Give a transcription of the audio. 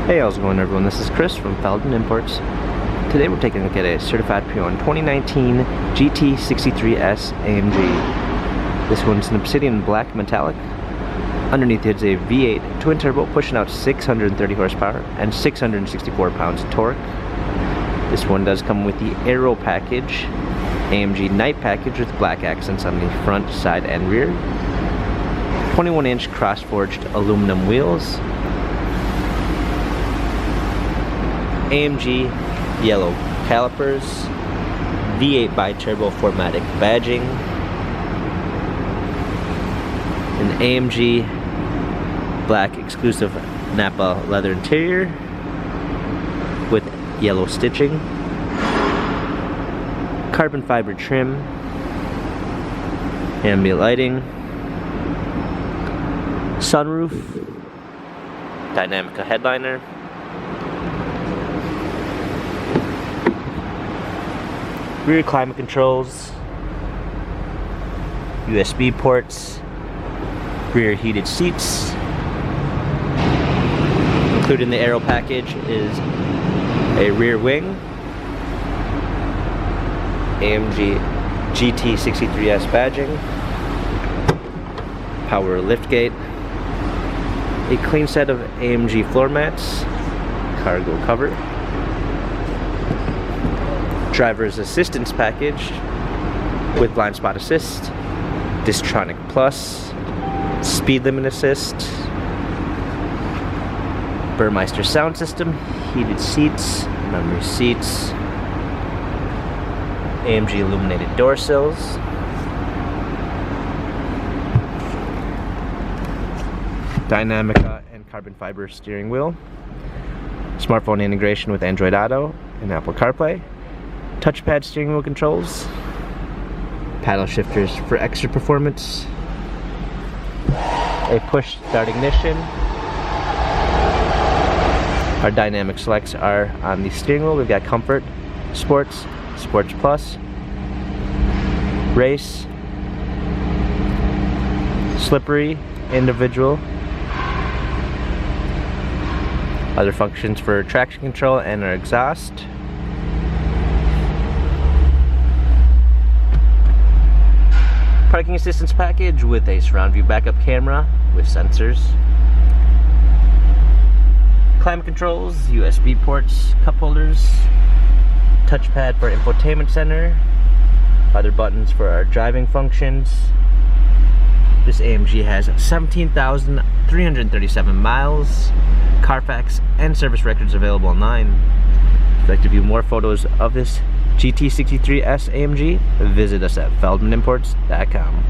Hey, how's it going, everyone? This is Chris from Feldmann Imports. Today we're taking a look at a certified pre-owned 2019 GT63S AMG. This one's an obsidian black metallic. Underneath it's a V8 twin turbo pushing out 630 horsepower and 664 pounds of torque. This one does come with the Aero package, AMG Night package with black accents on the front, side, and rear. 21-inch cross-forged aluminum wheels. AMG yellow calipers, V8 bi-turbo 4MATIC badging, an AMG black exclusive Napa leather interior with yellow stitching, carbon fiber trim, ambient lighting, sunroof, Dynamica headliner, rear climate controls, USB ports, rear heated seats. Included in the Aero package is a rear wing, AMG GT63S badging, power liftgate, a clean set of AMG floor mats, cargo cover, driver's assistance package with blind spot assist, Distronic Plus, speed limit assist, Burmeister sound system, heated seats, memory seats, AMG illuminated door sills, Dynamica and carbon fiber steering wheel, smartphone integration with Android Auto and Apple CarPlay, touchpad steering wheel controls, paddle shifters for extra performance, a push start ignition. Our dynamic selects are on the steering wheel. We've got Comfort, Sports, Sports Plus, Race, Slippery, Individual. Other functions for traction control and our exhaust. Parking assistance package with a surround view backup camera with sensors. Climate controls, USB ports, cup holders, touchpad for infotainment center, other buttons for our driving functions. This AMG has 17,337 miles, Carfax and service records available online. If you'd like to view more photos of this GT63S AMG, visit us at feldmanimports.com.